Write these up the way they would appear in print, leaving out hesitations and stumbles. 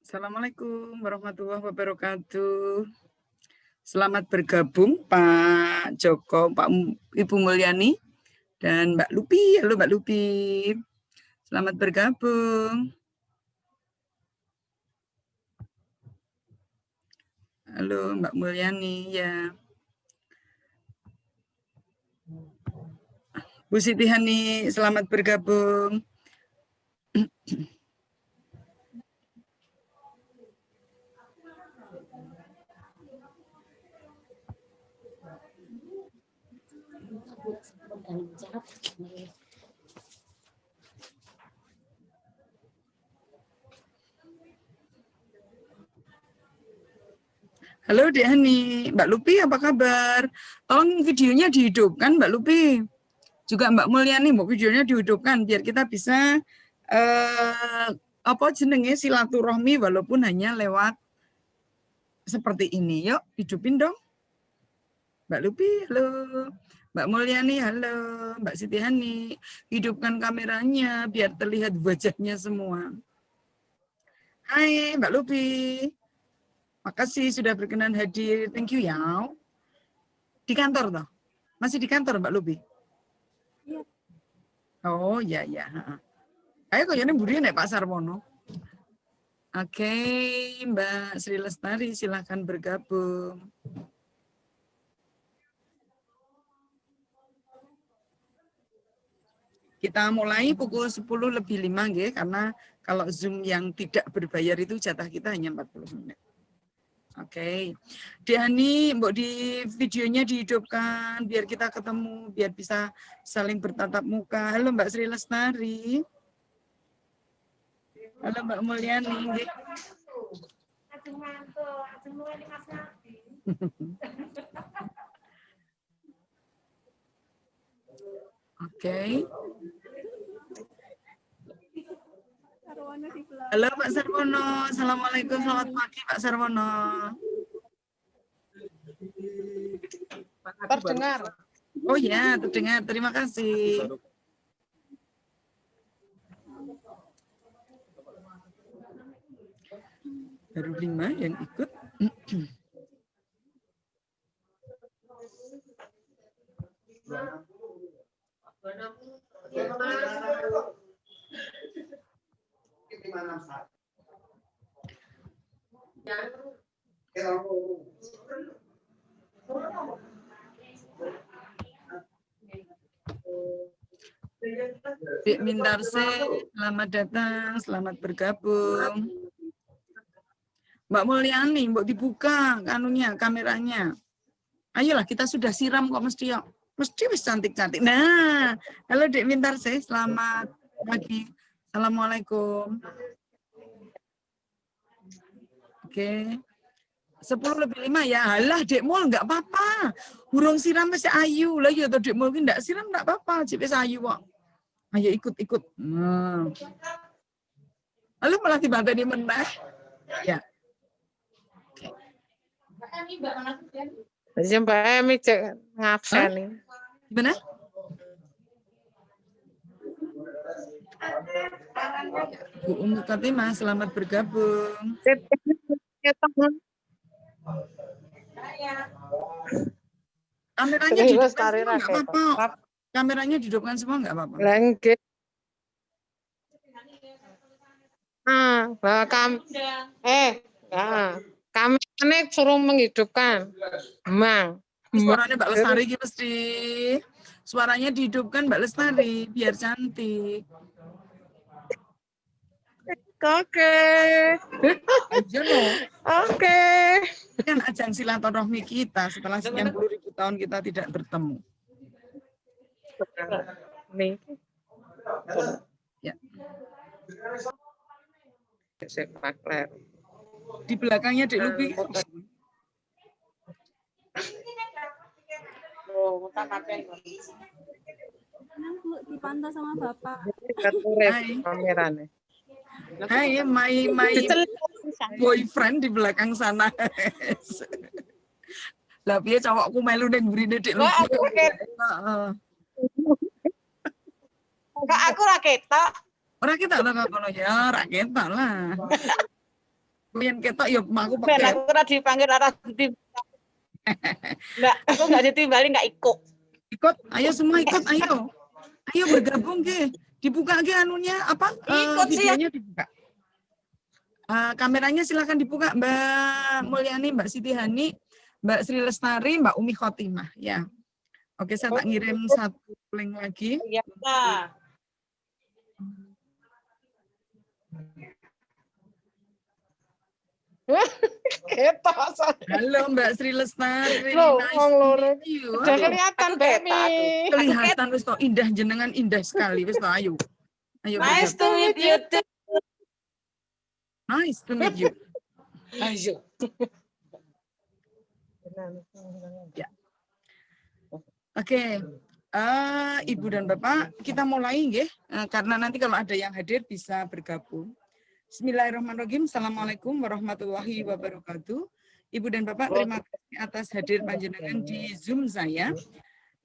Assalamualaikum warahmatullahi wabarakatuh. Selamat bergabung Pak Joko, Ibu Mulyani, dan Mbak Lupi. Halo Mbak Lupi. Selamat bergabung. Halo Mbak Mulyani, ya. Bu Siti Hani, selamat bergabung. Halo Dek Hani, Mbak Lupi apa kabar? Tolong videonya dihidupkan Mbak Lupi. Juga Mbak Mulyani, mau videonya dihidupkan biar kita bisa apa jenenge silaturahmi walaupun hanya lewat seperti ini. Yuk, hidupin dong. Mbak Lupi, halo. Mbak Mulyani, halo. Mbak Siti Hani, hidupkan kameranya biar terlihat wajahnya semua. Hai Mbak Lupi. Makasih sudah berkenan hadir. Thank you ya. Di kantor toh? Masih di kantor Mbak Lupi? Iya. Oh ya ya. Ayo kayaknya budi naik Pak Sarwono. Oke, Mbak Sri Lestari silahkan bergabung. Kita mulai pukul 10:05 nggih, karena kalau Zoom yang tidak berbayar itu jatah kita hanya 40 menit. Oke, Diani, Mbok di videonya dihidupkan biar kita ketemu, biar bisa saling bertatap muka. Halo Mbak Sri Lestari. Halo Mbak Mulyani. Oke. Halo Pak Sarwono, Assalamualaikum, selamat pagi Pak Sarwono. Terdengar. Oh ya, terdengar. Terima kasih. Baru 5 yang ikut. Dek Mintarse, selamat datang, selamat bergabung. Mbak Mulyani, Mbak dibuka kanunya, kameranya. Ayolah, kita sudah siram kok mesti ya. Mesti wis cantik-cantik. Nah, halo Dek Mintarse, selamat pagi. Assalamualaikum. Oke. 10:05 ya. Halah Dek Mul enggak apa-apa. Burung siram masih ayu. Lah ya toh Dek Mul enggak siram enggak apa-apa, cip wis ayu kok. Ayo ikut-ikut. Nah. Lalu malah dibantu meneh. Ya. Mbak Emi cek ngabsen nih. Gimana? Bu Umi Katima, selamat bergabung. Kameranya dihidupkan semua nggak apa-apa. Kameranya dihidupkan semua nggak apa-apa. Lengket. Kameranya suruh menghidupkan. Emang. Suaranya Mbak Lestari mesti. Suaranya dihidupkan Mbak Lestari biar cantik. Oke. Oke. Kan ajang silaturahmi kita setelah sekian puluh ribu tahun kita tidak bertemu. Nih. Ya. Di belakangnya Dek Lupi. Dipantau sama Bapak. Kameranya. Hai, my boyfriend di belakang sana. Lah piye cowokku melu ning mrene dik Wah, lucu. aku raket. Heeh. Kak, aku raketok. Ora ketok to kok ngono ya, ora ketok lah. Yen ketok ya aku Ben, pakai. aku ora dipanggil ora ditimbali. Enggak, aku enggak ditimbali, enggak ikut. Ikut, ayo semua ikut, ayo. Ayo bergabung ke. Dibuka ke anunya apa? Ikut sih ya. Videonya dibuka. Kameranya silakan dibuka Mbak Mulyani, Mbak Siti Hani, Mbak Sri Lestari, Mbak Umi Khotimah ya. Oke, saya tak ngirim satu link lagi. Iya. Nah. Ketok. Halo Mbak Sri Lestari, Loh, nice wong to loro. meet you. Udah kelihatan, Baby. Kelihatan wis to indah, jenengan indah sekali wis to, ayo. Ayo. Nice to meet you too. Nice to meet you. Ayo. Ya. Oke. Ibu dan Bapak, kita mulai nggih, karena nanti kalau ada yang hadir bisa bergabung. Bismillahirrahmanirrahim. Assalamualaikum warahmatullahi wabarakatuh. Ibu dan Bapak, terima kasih atas hadir panjenengan di Zoom saya.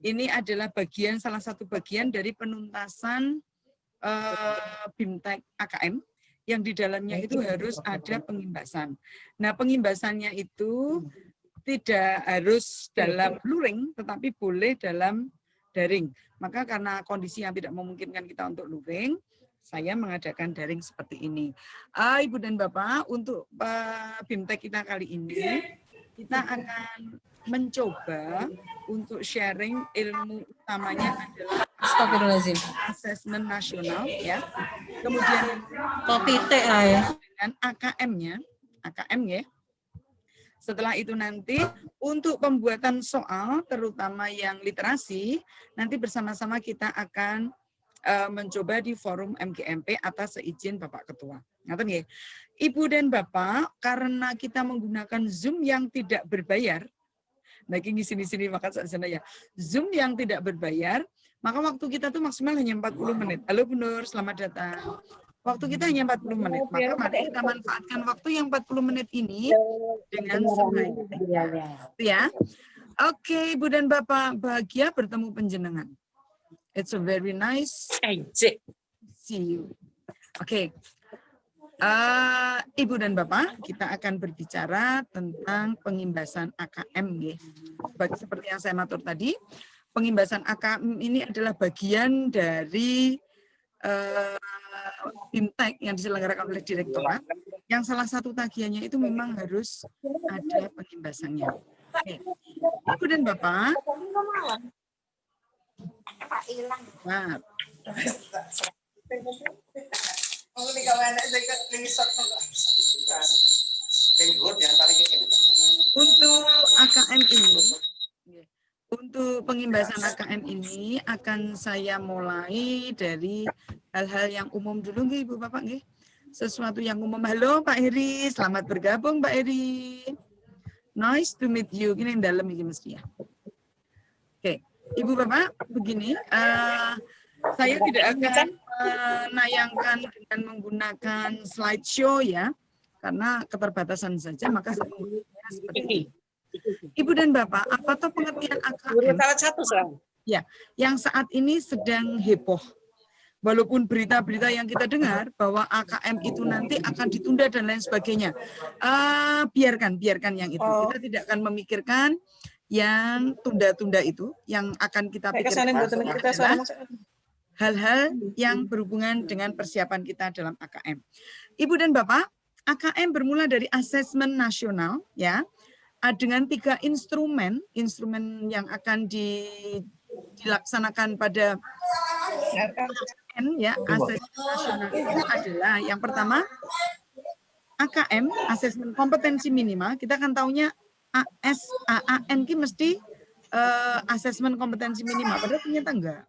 Ini adalah salah satu bagian dari penuntasan BIMTEK AKM yang di dalamnya itu harus ada pengimbasan. Nah, pengimbasannya itu tidak harus dalam luring, tetapi boleh dalam daring. Maka karena kondisi yang tidak memungkinkan kita untuk luring, saya mengadakan daring seperti ini. Ibu dan Bapak, untuk BIMTEK kita kali ini, kita akan mencoba untuk sharing ilmu utamanya adalah asesmen nasional, ya. Kemudian dengan AKM-nya, AKM ya. Setelah itu nanti untuk pembuatan soal, terutama yang literasi, nanti bersama-sama kita akan mencoba di forum MGMP atas seizin Bapak Ketua. Ngaten nggih. Ibu dan Bapak, karena kita menggunakan Zoom yang tidak berbayar, nah ini sini maka sana ya. Zoom yang tidak berbayar, maka waktu kita tuh maksimal hanya 40 menit. Halo Bu Nur, selamat datang. Waktu kita hanya 40 menit, maka mari kita manfaatkan waktu yang 40 menit ini dengan sebaik-baiknya. Ya. Oke, Ibu dan Bapak, bahagia bertemu panjenengan. It's a very nice see you. Oke. Ibu dan Bapak, kita akan berbicara tentang pengimbasan AKM. Seperti yang saya matur tadi, pengimbasan AKM ini adalah bagian dari BIMTEK yang diselenggarakan oleh Direktorat, yang salah satu tagihannya itu memang harus ada pengimbasannya. Oke. Ibu dan Bapak, nah, untuk AKM ini, untuk pengimbasan AKM ini akan saya mulai dari hal-hal yang umum dulu, nggih, Ibu Bapak, nggih. Sesuatu yang umum. Halo Pak Heri, selamat bergabung Pak Heri. Nice to meet you. Gini yang dalam ini mesti ya. Oke, Ibu Bapak, begini. Saya tidak akan menayangkan dengan menggunakan slideshow ya, karena keterbatasan saja, maka saya menggunakannya seperti ini. Ibu dan Bapak, apa tuh pengertian AKM? Ya, yang saat ini sedang heboh. Walaupun berita-berita yang kita dengar bahwa AKM itu nanti akan ditunda dan lain sebagainya. Biarkan yang itu. Kita tidak akan memikirkan yang tunda-tunda itu. Yang akan kita pikirkan adalah hal-hal yang berhubungan dengan persiapan kita dalam AKM. Ibu dan Bapak, AKM bermula dari asesmen nasional, ya, dengan 3 instrumen yang akan dilaksanakan pada ya, asesmen nasional itu adalah yang pertama AKM, asesmen kompetensi minimal. Kita akan taunya AN ki mesti asesmen kompetensi minimal, padahal ternyata enggak.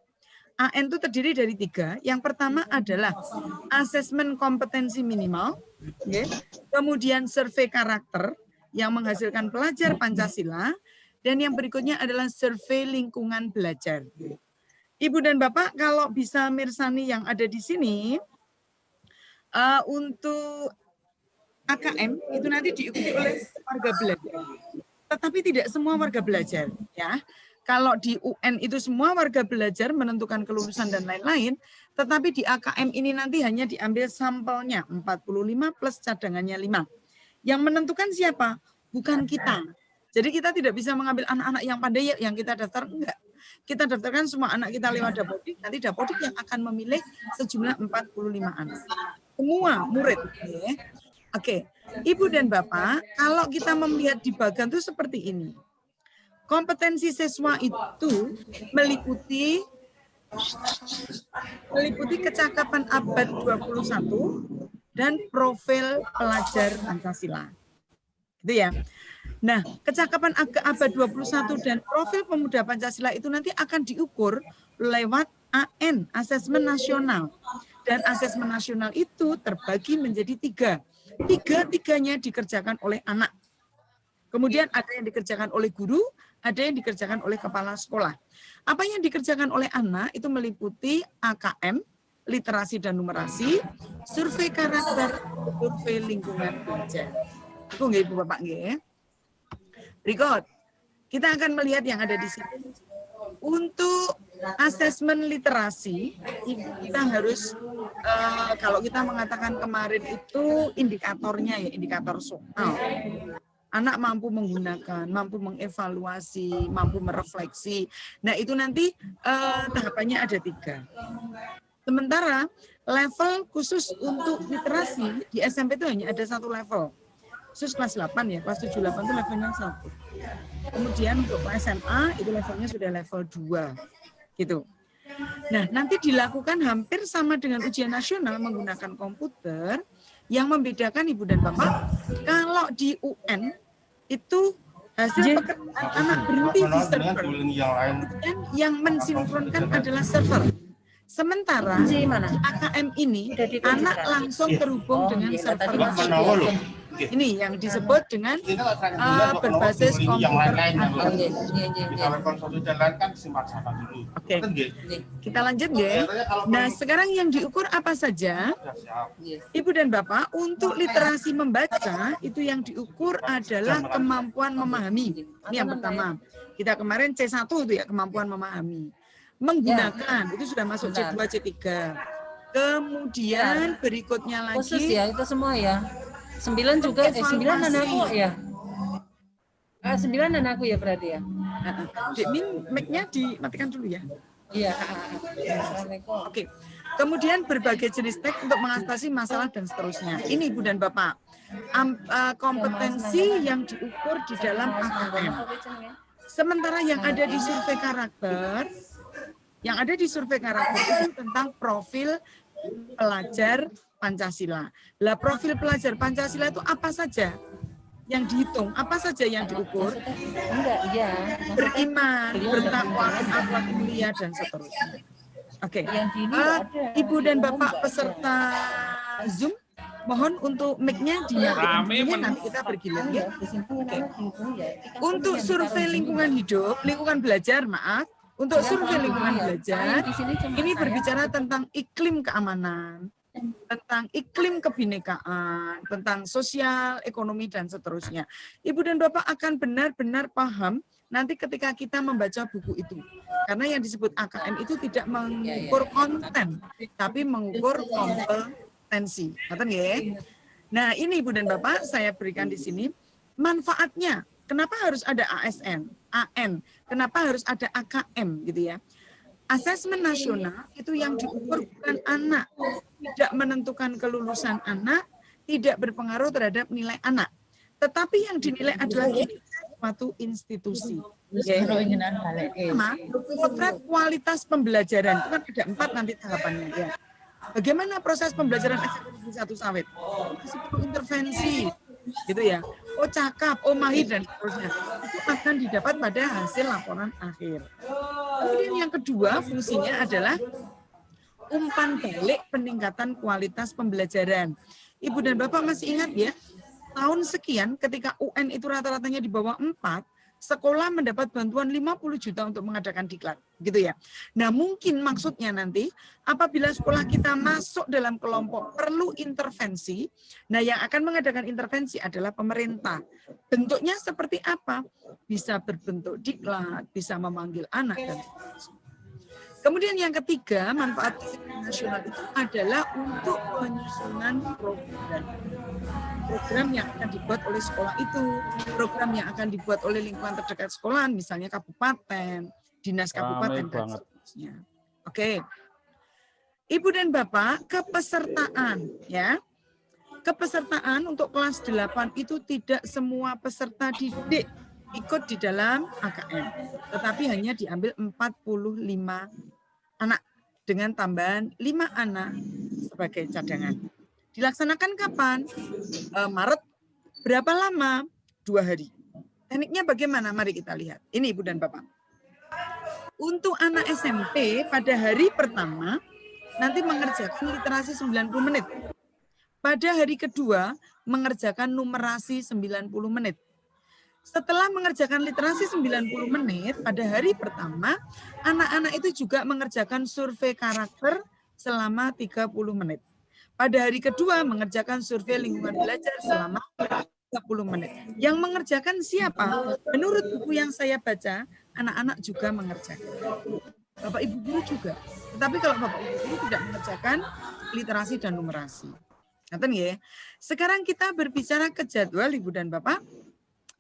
AN itu terdiri dari 3. Yang pertama adalah asesmen kompetensi minimal, okay. Kemudian survei karakter yang menghasilkan pelajar Pancasila, dan yang berikutnya adalah survei lingkungan belajar. Ibu dan Bapak, kalau bisa mirsani yang ada di sini, Untuk AKM itu nanti diikuti oleh warga belajar. Tetapi tidak semua warga belajar, ya. Kalau di UN itu semua warga belajar menentukan kelulusan dan lain-lain, tetapi di AKM ini nanti hanya diambil sampelnya 45 plus cadangannya 5. Yang menentukan siapa? Bukan kita. Jadi kita tidak bisa mengambil anak-anak yang pandai yang kita daftar, enggak. Kita daftarkan semua anak kita lewat Dapodik, nanti Dapodik yang akan memilih sejumlah 45 anak. Semua murid. Oke, Ibu dan Bapak, kalau kita melihat di bagan itu seperti ini. Kompetensi siswa itu meliputi kecakapan abad 21 dan profil pelajar Pancasila. Gitu ya. Nah, kecakapan abad 21 dan profil pemuda Pancasila itu nanti akan diukur lewat AN, asesmen nasional. Dan asesmen nasional itu terbagi menjadi 3. Tiga-tiganya dikerjakan oleh anak. Kemudian ada yang dikerjakan oleh guru, ada yang dikerjakan oleh kepala sekolah. Apa yang dikerjakan oleh anak itu meliputi AKM, literasi dan numerasi, survei karakter, survei lingkungan belajar. Itu nggih Ibu Bapak nggih. Berikut, kita akan melihat yang ada di sini. Untuk asesmen literasi, kita harus, kalau kita mengatakan kemarin itu indikatornya ya, indikator soal. Anak mampu menggunakan, mampu mengevaluasi, mampu merefleksi. Nah itu nanti tahapannya ada 3. Sementara level khusus untuk literasi di SMP itu hanya ada 1 level. Khusus kelas 8 ya, kelas 7, 8 itu levelnya 1. Kemudian untuk SMA itu levelnya sudah level 2. Gitu. Nah, nanti dilakukan hampir sama dengan ujian nasional menggunakan komputer. Yang membedakan Ibu dan Bapak, kalau di UN itu hasil pekerjaan anak berhenti di server. Dan yang mensinkronkan adalah server. Sementara di AKM ini anak langsung terhubung dengan server nasional. Ini yang disebut dengan berbasis komputer. Oke, kita lanjut ya. Nah, sekarang yang diukur apa saja? Ibu dan Bapak, untuk literasi membaca itu yang diukur adalah kemampuan memahami. Ini yang pertama. Kita kemarin C1 itu ya, kemampuan memahami. Menggunakan, itu sudah masuk C2, C3. Kemudian berikutnya lagi. Khusus ya, itu semua ya. 9 juga, 9 anakku ya. 9 anakku ya berarti ya. Min, mic-nya dimatikan dulu ya. Iya. Oke. Kemudian berbagai jenis teks untuk mengatasi masalah dan seterusnya. Ini Ibu dan Bapak, kompetensi yang diukur di dalam AKM. Sementara yang ada di survei karakter, itu tentang profil pelajar Pancasila. Lah profil pelajar Pancasila itu apa saja yang dihitung, apa saja yang diukur? Beriman, bertakwa, berakhlak mulia dan seterusnya. Oke. Ibu dan Bapak peserta Zoom, mohon untuk mic-nya dimatikan. Nanti kita bergiliran ya. Untuk survei lingkungan hidup, lingkungan belajar, maaf. Untuk survei lingkungan belajar, ini berbicara tentang iklim keamanan, tentang iklim kebinekaan, tentang sosial, ekonomi, dan seterusnya. Ibu dan Bapak akan benar-benar paham nanti ketika kita membaca buku itu. Karena yang disebut AKM itu tidak mengukur konten, tapi mengukur kompetensi. Nah, ini Ibu dan Bapak, saya berikan di sini manfaatnya. Kenapa harus ada ASN, AN? Kenapa harus ada AKM gitu ya? Asesmen nasional itu yang diukur bukan anak, tidak menentukan kelulusan anak, tidak berpengaruh terhadap nilai anak. Tetapi yang dinilai adalah suatu institusi. Potret kualitas pembelajaran, itu kan ada 4 nanti tahapannya ya. Bagaimana proses pembelajaran eksekutif 1 sawit? Masih perlu intervensi, gitu ya. Oh cakap, oh mahir dan seterusnya. Itu akan didapat pada hasil laporan akhir. Kemudian yang kedua fungsinya adalah umpan balik peningkatan kualitas pembelajaran. Ibu dan Bapak masih ingat ya, tahun sekian ketika UN itu rata-ratanya di bawah 4, sekolah mendapat bantuan 50 juta untuk mengadakan diklat, gitu ya. Nah, mungkin maksudnya nanti apabila sekolah kita masuk dalam kelompok perlu intervensi, nah yang akan mengadakan intervensi adalah pemerintah. Bentuknya seperti apa? Bisa berbentuk diklat, bisa memanggil anak dan sebagainya. Kemudian yang ketiga, manfaat nasional itu adalah untuk penyusunan program yang akan dibuat oleh sekolah itu, program yang akan dibuat oleh lingkungan terdekat sekolah, misalnya kabupaten, dinas kabupaten, dan seterusnya. Oke, Ibu dan Bapak, kepesertaan ya. Kepesertaan untuk kelas 8 itu tidak semua peserta didik ikut di dalam AKM, tetapi hanya diambil 45 anak dengan tambahan 5 anak sebagai cadangan. Dilaksanakan kapan? Maret. Berapa lama? 2 hari. Tekniknya bagaimana? Mari kita lihat. Ini Ibu dan Bapak. Untuk anak SMP pada hari pertama nanti mengerjakan literasi 90 menit. Pada hari kedua mengerjakan numerasi 90 menit. Setelah mengerjakan literasi 90 menit, pada hari pertama, anak-anak itu juga mengerjakan survei karakter selama 30 menit. Pada hari kedua, mengerjakan survei lingkungan belajar selama 30 menit. Yang mengerjakan siapa? Menurut buku yang saya baca, anak-anak juga mengerjakan. Bapak Ibu guru juga. Tetapi kalau Bapak Ibu guru tidak mengerjakan literasi dan numerasi. Ngerti ya? Sekarang kita berbicara ke jadwal Ibu dan Bapak.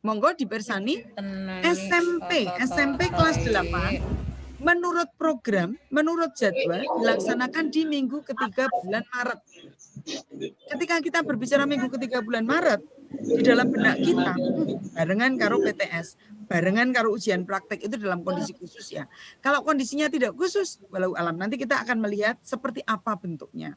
Monggo dibersani SMP kelas 8 menurut program, menurut jadwal dilaksanakan di minggu ketiga bulan Maret. Ketika kita berbicara minggu ketiga bulan Maret, di dalam benak kita barengan karo PTS, barengan karo ujian praktek itu dalam kondisi khusus ya. Kalau kondisinya tidak khusus, walau alam nanti kita akan melihat seperti apa bentuknya.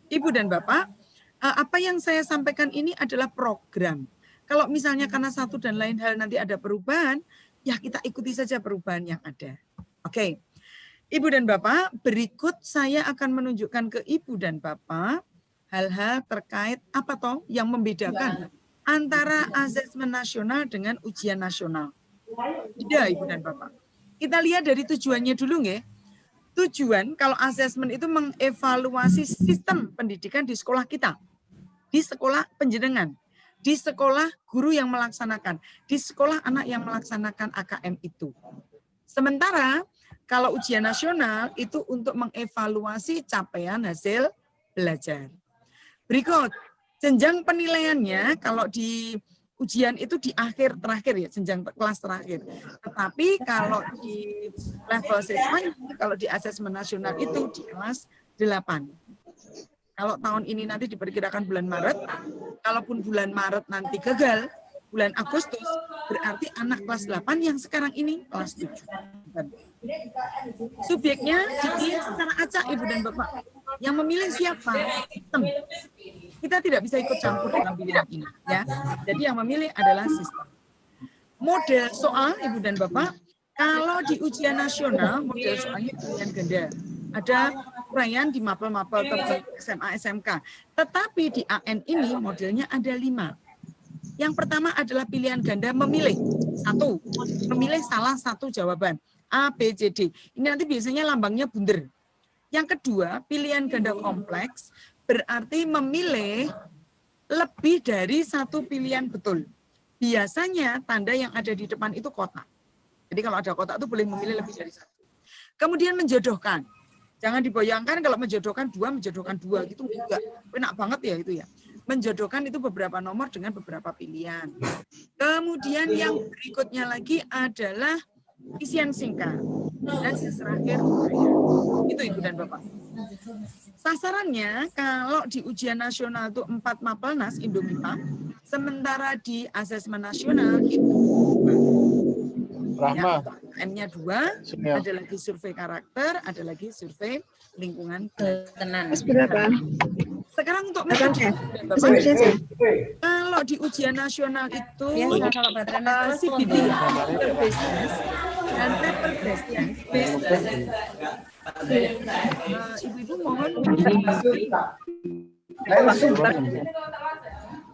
Ibu dan Bapak, apa yang saya sampaikan ini adalah program. Kalau misalnya karena satu dan lain hal nanti ada perubahan, ya kita ikuti saja perubahan yang ada. Oke, Ibu dan Bapak, berikut saya akan menunjukkan ke Ibu dan Bapak hal-hal terkait apa toh yang membedakan antara asesmen nasional dengan ujian nasional. Tidak, Ibu dan Bapak. Kita lihat dari tujuannya dulu nggih. Tujuan kalau asesmen itu mengevaluasi sistem pendidikan di sekolah kita, di sekolah penjenengan, di sekolah guru yang melaksanakan, di sekolah anak yang melaksanakan AKM itu. Sementara kalau ujian nasional itu untuk mengevaluasi capaian hasil belajar. Berikut, jenjang penilaiannya kalau di ujian itu di akhir terakhir ya, jenjang kelas terakhir. Tetapi kalau di level siswanya, kalau di asesmen nasional itu di kelas 8. Kalau tahun ini nanti diperkirakan bulan Maret, kalaupun bulan Maret nanti gagal, bulan Agustus, berarti anak kelas 8 yang sekarang ini kelas 7. Subjeknya dipilih secara acak, Ibu dan Bapak. Yang memilih siapa? Sistem. Kita tidak bisa ikut campur dalam pilihan ini. Ya. Jadi yang memilih adalah sistem. Model soal, Ibu dan Bapak, kalau di ujian nasional, model soalnya pilihan ganda. Ada uraian di mapel-mapel tertentu SMA, SMK. Tetapi di AN ini modelnya ada 5. Yang pertama adalah pilihan ganda memilih satu, memilih salah satu jawaban A, B, C, D. Ini nanti biasanya lambangnya bunder. Yang kedua, pilihan ganda kompleks berarti memilih lebih dari satu pilihan betul. Biasanya tanda yang ada di depan itu kotak. Jadi kalau ada kotak itu boleh memilih lebih dari satu. Kemudian menjodohkan. Jangan dibayangkan kalau menjodohkan 2 gitu enggak. Enak banget ya itu ya. Menjodohkan itu beberapa nomor dengan beberapa pilihan. Kemudian yang berikutnya lagi adalah isian singkat. Dan yang terakhir itu Ibu dan Bapak. Sasarannya kalau di ujian nasional itu 4 mapelnas Indomipa, sementara di asesmen nasional itu Rahma. N-nya 2, ada lagi survei karakter, ada lagi survei lingkungan. Berapa? Sekarang untuk kalau di ujian nasional itu CBD business dan paper based. Ibu-ibu mohon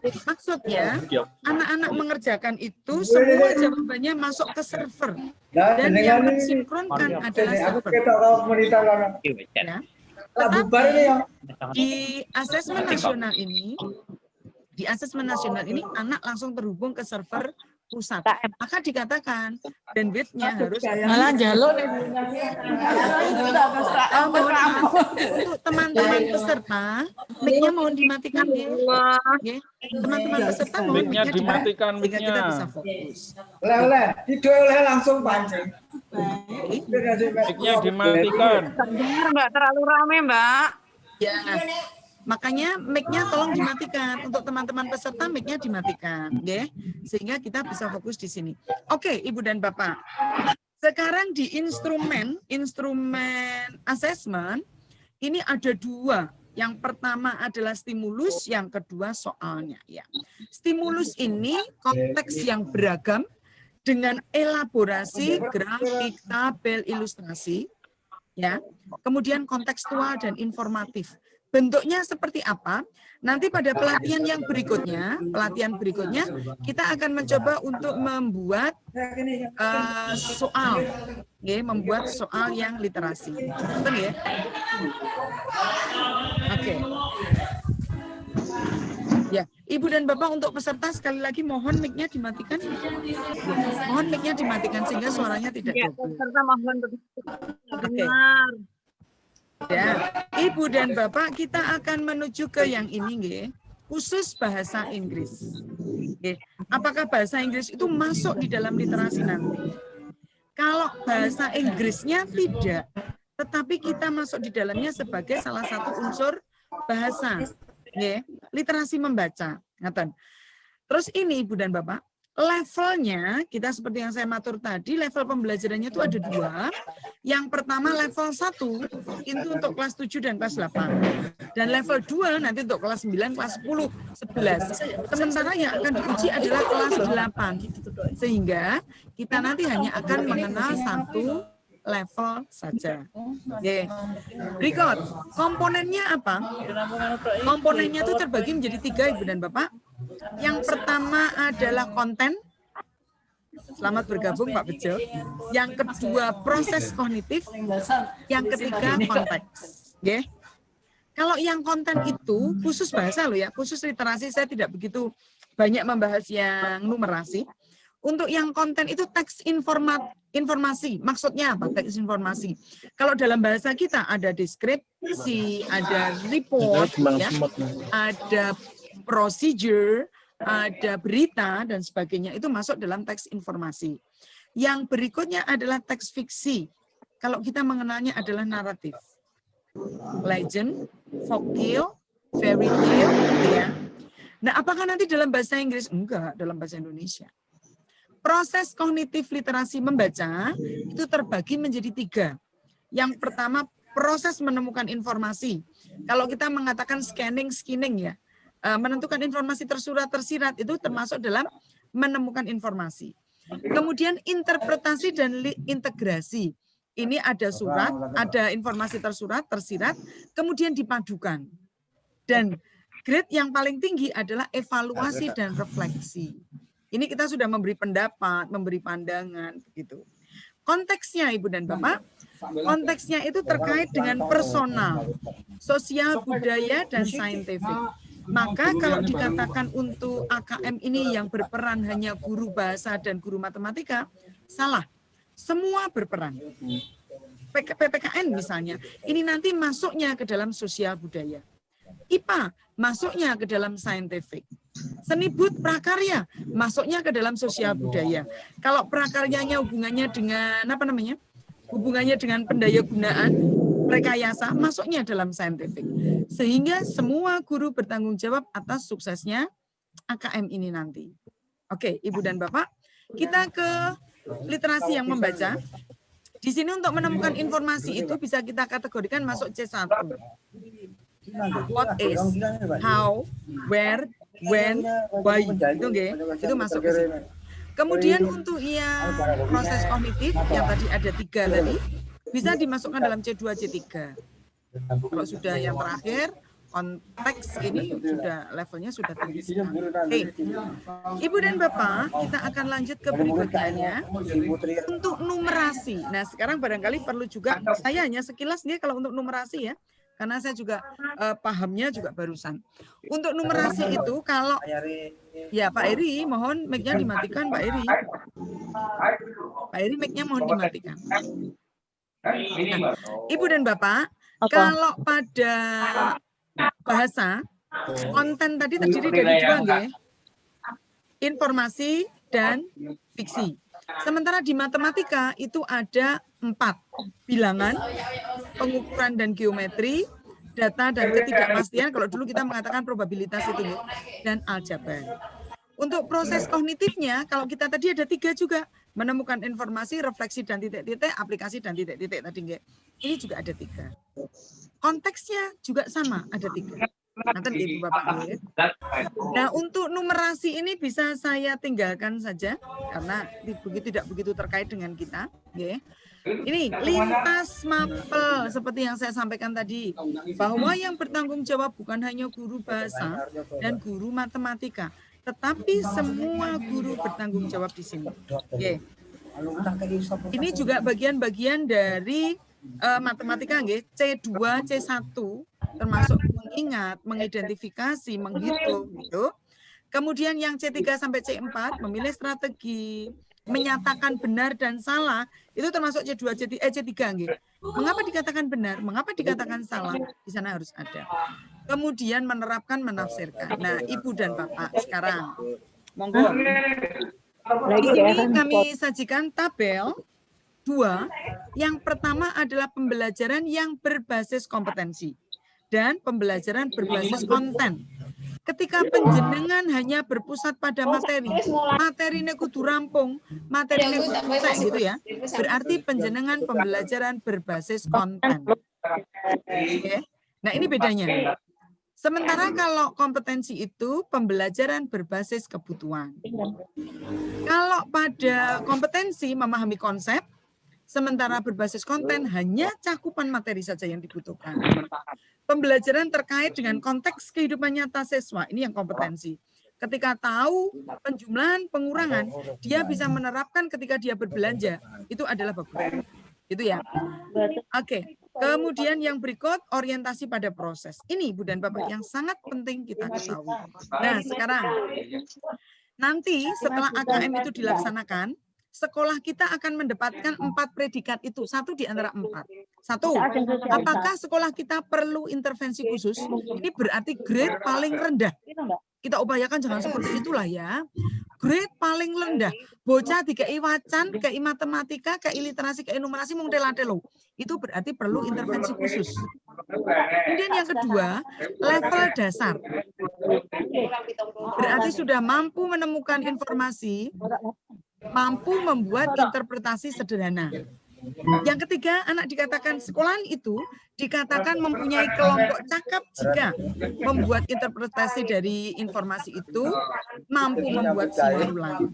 Maksudnya, anak-anak mengerjakan itu semua jawabannya masuk ke server. Dan yang mensinkronkan adalah server. Ya. Tetapi di asesmen nasional ini, anak langsung terhubung ke server pusat. Maka dikatakan bandwidth-nya harus Malah jaluk nih. untuk teman-teman peserta, mic-nya mohon dimatikan ya. Teman-teman peserta mohon mic-nya dimatikan sehingga kita bisa fokus. Oleh langsung pancing. Mic-nya dimatikan. Mbak, terlalu rame, Mbak. Ya. Makanya mic-nya tolong dimatikan. Untuk teman-teman peserta mic-nya dimatikan, ya, sehingga kita bisa fokus di sini. Oke, Ibu dan Bapak. Sekarang di instrumen assessment ini ada 2. Yang pertama adalah stimulus, yang kedua soalnya. Ya. Stimulus ini konteks yang beragam dengan elaborasi, grafik, tabel, ilustrasi, ya. Kemudian kontekstual dan informatif. Bentuknya seperti apa? Nanti pada pelatihan berikutnya kita akan mencoba untuk membuat soal, ya, membuat soal yang literasi. Betul ya? Oke. Ya, Ibu dan Bapak untuk peserta sekali lagi mohon mic-nya dimatikan. Mohon mic-nya dimatikan sehingga suaranya tidak double. Peserta mohon dengar. Ya, Ibu dan Bapak, kita akan menuju ke yang ini, nggih. Khusus bahasa Inggris. Nggih. Apakah bahasa Inggris itu masuk di dalam literasi nanti? Kalau bahasa Inggrisnya tidak, tetapi kita masuk di dalamnya sebagai salah satu unsur bahasa. Nggih. Literasi membaca. Ngaten. Terus ini Ibu dan Bapak, levelnya kita seperti yang saya matur tadi, level pembelajarannya itu ada 2. Yang pertama level 1 itu untuk kelas 7 dan kelas 8. Dan level 2 nanti untuk kelas 9, kelas 10, 11. Sementara yang akan diuji adalah kelas 8. Sehingga kita nanti hanya akan mengenal 1 level saja. Oke. Berikut, komponennya apa? Komponennya itu terbagi menjadi 3 Ibu dan Bapak. Yang pertama adalah konten. Selamat bergabung Pak Bejo. Yang kedua proses kognitif. Yang ketiga konteks. Yeah. Kalau yang konten itu khusus bahasa loh ya, khusus literasi saya tidak begitu banyak membahas yang numerasi. Untuk yang konten itu teks informasi. Maksudnya apa teks informasi? Kalau dalam bahasa kita ada deskripsi, ada report, ya, ada procedure, ada berita, dan sebagainya. Itu masuk dalam teks informasi. Yang berikutnya adalah teks fiksi. Kalau kita mengenalnya adalah naratif. Legend, folktale, fairy tale. Ya. Nah, apakah nanti dalam bahasa Inggris? Enggak, dalam bahasa Indonesia. Proses kognitif literasi membaca itu terbagi menjadi 3. Yang pertama, proses menemukan informasi. Kalau kita mengatakan scanning ya, menentukan informasi tersurat, tersirat, itu termasuk dalam menemukan informasi. Kemudian interpretasi dan integrasi. Ini ada surat, ada informasi tersurat, tersirat, kemudian dipadukan. Dan grade yang paling tinggi adalah evaluasi dan refleksi. Ini kita sudah memberi pendapat, memberi pandangan, begitu. Konteksnya Ibu dan Bapak, konteksnya itu terkait dengan personal, sosial, budaya, dan saintifik. Maka kalau dikatakan untuk AKM ini yang berperan hanya guru bahasa dan guru matematika, salah. Semua berperan. PPKN misalnya, ini nanti masuknya ke dalam sosial budaya. IPA masuknya ke dalam saintifik. Seni but prakarya masuknya ke dalam sosial budaya. Kalau prakaryanya hubungannya dengan hubungannya dengan pendayagunaan, rekayasa, masuknya dalam saintifik. Sehingga semua guru bertanggung jawab atas suksesnya AKM ini nanti. Oke, Ibu dan Bapak, kita ke literasi yang membaca. Di sini untuk menemukan informasi itu bisa kita kategorikan masuk C1. What is, how, where, when, why. Itu masuk ke sini. Kemudian untuk yang proses kognitif, yang tadi ada 3 tadi, bisa dimasukkan dalam C2, C3. Kalau sudah yang terakhir, konteks ini sudah levelnya sudah tinggi sekali. Oke. Ibu dan Bapak, kita akan lanjut ke berikutnya untuk numerasi. Nah, sekarang barangkali perlu juga, saya hanya sekilas nih kalau untuk numerasi ya, karena saya juga pahamnya juga barusan. Untuk numerasi itu kalau ya Pak Eri, mohon mic-nya dimatikan Pak Eri. Pak Eri mic-nya mohon dimatikan. Nah, Ibu dan Bapak, kalau pada bahasa, konten tadi terdiri dari dua, nggih. Informasi dan fiksi. Sementara di matematika itu ada 4 bilangan, pengukuran dan geometri, data dan ketidakpastian, kalau dulu kita mengatakan probabilitas itu, dan aljabar. Untuk proses kognitifnya, kalau kita tadi ada 3 juga, menemukan informasi, refleksi dan titik-titik, aplikasi dan titik-titik tadi, nggih. Ini juga ada 3. Konteksnya juga sama, ada 3. Nanti Ibu Bapak. Nah, untuk numerasi ini bisa saya tinggalkan saja karena tidak begitu terkait dengan kita, ya. Ini lintas mapel seperti yang saya sampaikan tadi, bahwa yang bertanggung jawab bukan hanya guru bahasa dan guru matematika, tetapi semua guru bertanggung jawab di sini. Ya. Ini juga bagian-bagian dari matematika, nggih, C2, C1 termasuk mengingat, mengidentifikasi, menghitung gitu. Kemudian yang C3 sampai C4 memilih strategi, menyatakan benar dan salah, itu termasuk C2, C3 nggih. Mengapa dikatakan benar, mengapa dikatakan salah? Di sana harus ada. Kemudian menerapkan, menafsirkan. Nah, Ibu dan Bapak sekarang monggo. Di sini kami sajikan tabel 2. Yang pertama adalah pembelajaran yang berbasis kompetensi dan pembelajaran berbasis konten. Ketika penjenengan hanya berpusat pada materi, materinya kudu rampung, materinya kudu entek gitu ya. Berarti penjenengan pembelajaran berbasis konten. Oke. Nah, ini bedanya. Sementara kalau kompetensi itu pembelajaran berbasis kebutuhan. Kalau pada kompetensi memahami konsep, sementara berbasis konten hanya cakupan materi saja yang dibutuhkan. Pembelajaran terkait dengan konteks kehidupan nyata siswa, ini yang kompetensi. Ketika tahu penjumlahan, pengurangan, dia bisa menerapkan ketika dia berbelanja. Itu adalah bagus. Itu ya. Oke. Kemudian yang berikut, orientasi pada proses. Ini Ibu dan Bapak yang sangat penting kita ketahui. Nah, sekarang nanti setelah AKM itu dilaksanakan, sekolah kita akan mendapatkan 4 predikat itu, 1 di antara 4. 1, apakah sekolah kita perlu intervensi khusus? Ini berarti grade paling rendah. Kita upayakan jangan seperti itulah ya. Grade paling rendah. Bocah dikai wacan, kei matematika, kei literasi, kei numerasi mung telo. Itu berarti perlu intervensi khusus. Kemudian yang kedua, level dasar. Berarti sudah mampu menemukan informasi, mampu membuat interpretasi sederhana. Yang ketiga, anak dikatakan sekolahan itu dikatakan mempunyai kelompok cakap jika membuat interpretasi dari informasi itu, mampu membuat simpulan.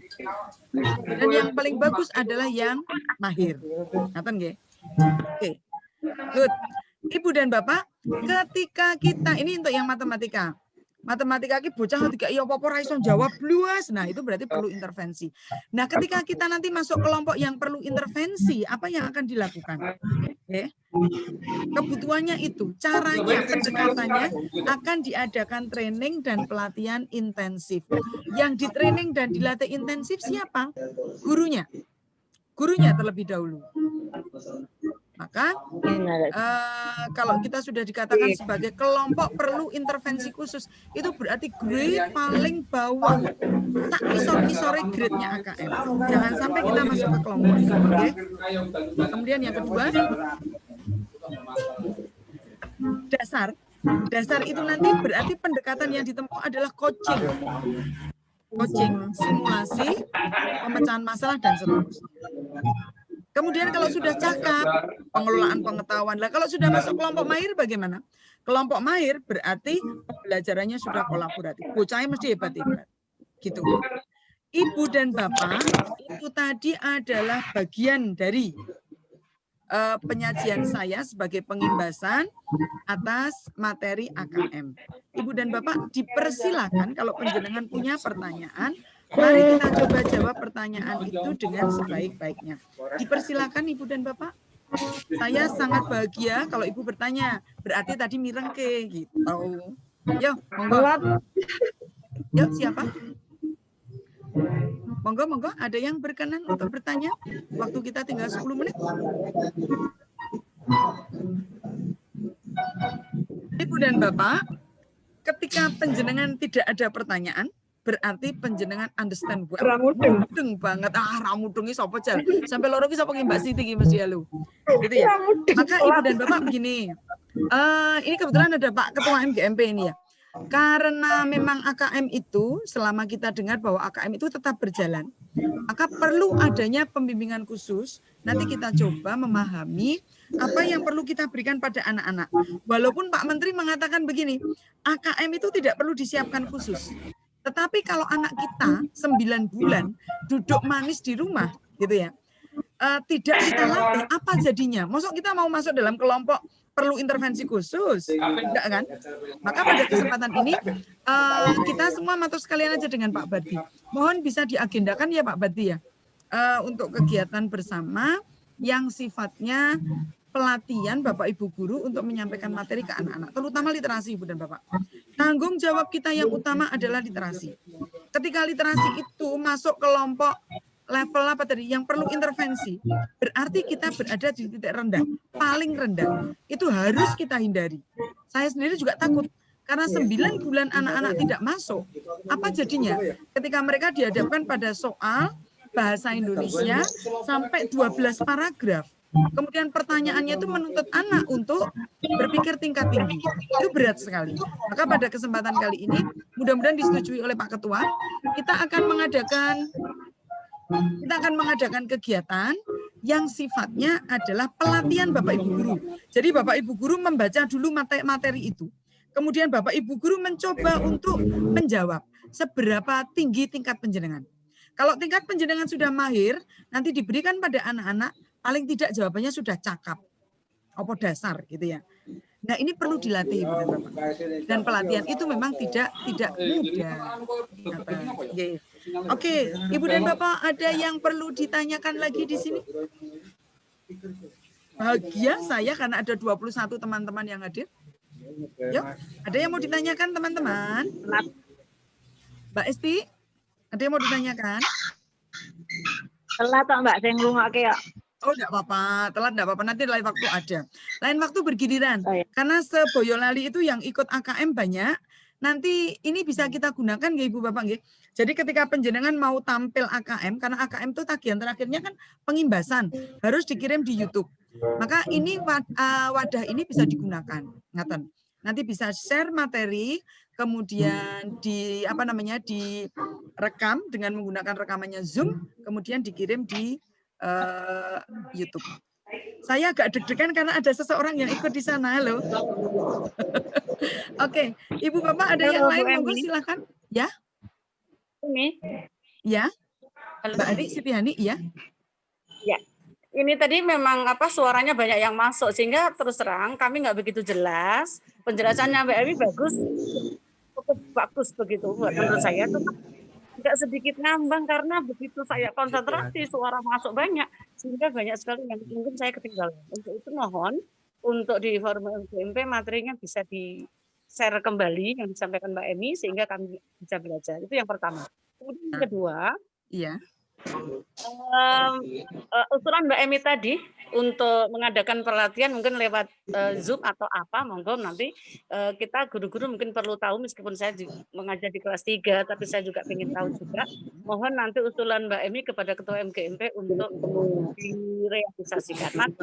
Dan yang paling bagus adalah yang mahir. Ngaten nggih? Oke. Good. Ibu dan Bapak, ketika kita ini untuk yang matematika. Matematika ki bocah tiga iya apa ora iso jawab luas. Nah, itu berarti perlu intervensi. Nah, ketika kita nanti masuk kelompok yang perlu intervensi, apa yang akan dilakukan? Oke. Kebutuhannya itu, caranya, pendekatannya akan diadakan training dan pelatihan intensif. Yang di-training dan dilatih intensif siapa? Gurunya. Gurunya terlebih dahulu. Maka kalau kita sudah dikatakan sebagai kelompok perlu intervensi khusus, itu berarti grade paling bawah, tak isor-isore grade-nya AKM. Jangan sampai kita masuk ke kelompok itu. Okay? Kemudian yang kedua, dasar itu nanti berarti pendekatan yang ditempuh adalah coaching, simulasi, pemecahan masalah dan seterusnya. Kemudian kalau sudah cakap, pengelolaan pengetahuan. Lah kalau sudah masuk kelompok mahir bagaimana? Kelompok mahir berarti pembelajarannya sudah kolaboratif. Bocahnya mesti hebat-hebat. Gitu. Ibu dan Bapak, itu tadi adalah bagian dari penyajian saya sebagai pengimbasan atas materi AKM. Ibu dan Bapak dipersilakan kalau penjenengan punya pertanyaan, mari kita coba jawab pertanyaan itu dengan sebaik-baiknya. Dipersilakan Ibu dan Bapak. Saya sangat bahagia kalau Ibu bertanya, berarti tadi mirengke gitu. Yo, monggo. Yo, siapa? Monggo, ada yang berkenan untuk bertanya? Waktu kita tinggal 10 menit. Ibu dan Bapak, ketika penjenengan tidak ada pertanyaan, berarti penjenengan understand buat ramudeng banget. Ramudeng iki sapa jal? Sampai loro iki sapa Mbak Siti iki mesti lu. Gitu ya. Maka Ibu dan Bapak begini. Ini kebetulan ada Pak Ketua MGMP ini ya. Karena memang AKM itu, selama kita dengar bahwa AKM itu tetap berjalan, maka perlu adanya pembimbingan khusus. Nanti kita coba memahami apa yang perlu kita berikan pada anak-anak. Walaupun Pak Menteri mengatakan begini, AKM itu tidak perlu disiapkan khusus. Tetapi kalau anak kita 9 bulan duduk manis di rumah, gitu ya, tidak kita latih, apa jadinya? Maksud kita mau masuk dalam kelompok perlu intervensi khusus, enggak kan? Maka pada kesempatan ini kita semua matur sekalian aja dengan Pak Badi. Mohon bisa diagendakan ya Pak Badi ya, untuk kegiatan bersama yang sifatnya pelatihan Bapak Ibu guru untuk menyampaikan materi ke anak-anak, terutama literasi Ibu dan Bapak. Tanggung jawab kita yang utama adalah literasi. Ketika literasi itu masuk kelompok level apa tadi yang perlu intervensi, berarti kita berada di titik rendah, paling rendah. Itu harus kita hindari. Saya sendiri juga takut karena 9 bulan anak-anak tidak masuk. Apa jadinya? Ketika mereka dihadapkan pada soal bahasa Indonesia sampai 12 paragraf. Kemudian pertanyaannya itu menuntut anak untuk berpikir tingkat tinggi. Itu berat sekali. Maka pada kesempatan kali ini, mudah-mudahan disetujui oleh Pak Ketua, kita akan mengadakan kegiatan yang sifatnya adalah pelatihan Bapak Ibu guru. Jadi Bapak Ibu guru membaca dulu materi itu. Kemudian Bapak Ibu guru mencoba untuk menjawab seberapa tinggi tingkat penjenengan. Kalau tingkat penjenengan sudah mahir, nanti diberikan pada anak-anak, paling tidak jawabannya sudah cakap. Apa dasar gitu ya. Nah, ini perlu dilatih Ibu dan Bapak. Dan pelatihan itu memang tidak mudah. Oke, Ibu dan Bapak, ada yang perlu ditanyakan lagi di sini? Bahagia saya karena ada 21 teman-teman yang hadir. Yuk, ada yang mau ditanyakan teman-teman? Mbak Esti, ada yang mau ditanyakan? Telat Mbak, saya ngrungokke ya. Oh, enggak apa-apa, telat enggak apa-apa, nanti lain waktu ada. Lain waktu bergiliran. Oh, ya. Karena se-Boyolali itu yang ikut AKM banyak, nanti ini bisa kita gunakan nggih Ibu Bapak nggih. Jadi ketika penjenengan mau tampil AKM, karena AKM itu tagihan terakhirnya kan pengimbasan, harus dikirim di YouTube. Maka ini wadah ini bisa digunakan. Ngaten. Nanti bisa share materi, kemudian direkam dengan menggunakan rekamannya Zoom, kemudian dikirim di YouTube. Saya agak deg-degan karena ada seseorang yang ikut di sana. Halo. Oke, Ibu Bapak ada yang lain? Monggo silakan. Ya. Ini. Ya. Mbak Ani Sitiani, ya. Ya. Ini tadi memang suaranya banyak yang masuk sehingga terus terang kami nggak begitu jelas. Penjelasannya Mbak Ewi cukup bagus begitu menurut saya tuh. Tidak sedikit ngambang karena begitu saya konsentrasi suara masuk banyak sehingga banyak sekali yang mungkin saya ketinggalan. Untuk itu mohon untuk di forum MGMP materinya bisa di-share kembali yang disampaikan Mbak Emi sehingga kami bisa belajar. Itu yang pertama. Kemudian yang kedua, iya. Usulan Mbak Emi tadi untuk mengadakan pelatihan mungkin lewat Zoom atau apa, monggo nanti kita guru-guru mungkin perlu tahu meskipun saya mengajar di kelas 3, tapi saya juga ingin tahu juga. Mohon nanti usulan Mbak Emi kepada Ketua MGMP untuk direalisasikan.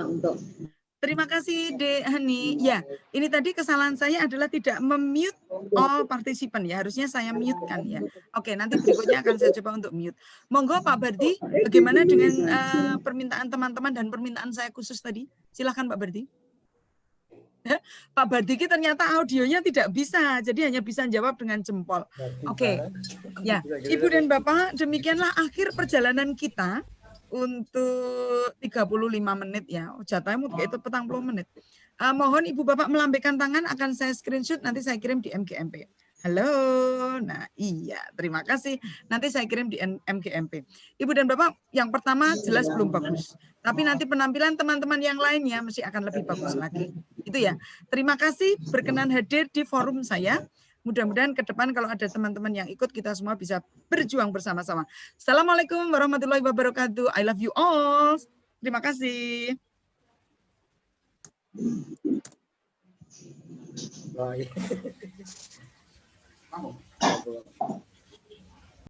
Terima kasih De Hani. Ya, ini tadi kesalahan saya adalah tidak memute all partisipan ya. Harusnya saya mute-kan ya. Oke, nanti berikutnya akan saya coba untuk mute. Monggo Pak Bardi, bagaimana dengan permintaan teman-teman dan permintaan saya khusus tadi? Silakan Pak Bardi. Pak Bardi ternyata audionya tidak bisa, jadi hanya bisa jawab dengan jempol. Oke, ya Ibu dan Bapak, demikianlah akhir perjalanan kita untuk 35 menit ya. Jatahnya mau itu 40 menit. Mohon Ibu Bapak melambaikan tangan, akan saya screenshot, nanti saya kirim di MGMP. Halo, nah iya, terima kasih. Nanti saya kirim di MGMP. Ibu dan Bapak, yang pertama jelas belum bagus. Tapi nanti penampilan teman-teman yang lainnya mesti akan lebih bagus lagi. Itu ya. Terima kasih berkenan hadir di forum saya. Mudah-mudahan ke depan kalau ada teman-teman yang ikut, kita semua bisa berjuang bersama-sama. Assalamualaikum warahmatullahi wabarakatuh. I love you all. Terima kasih. Baik.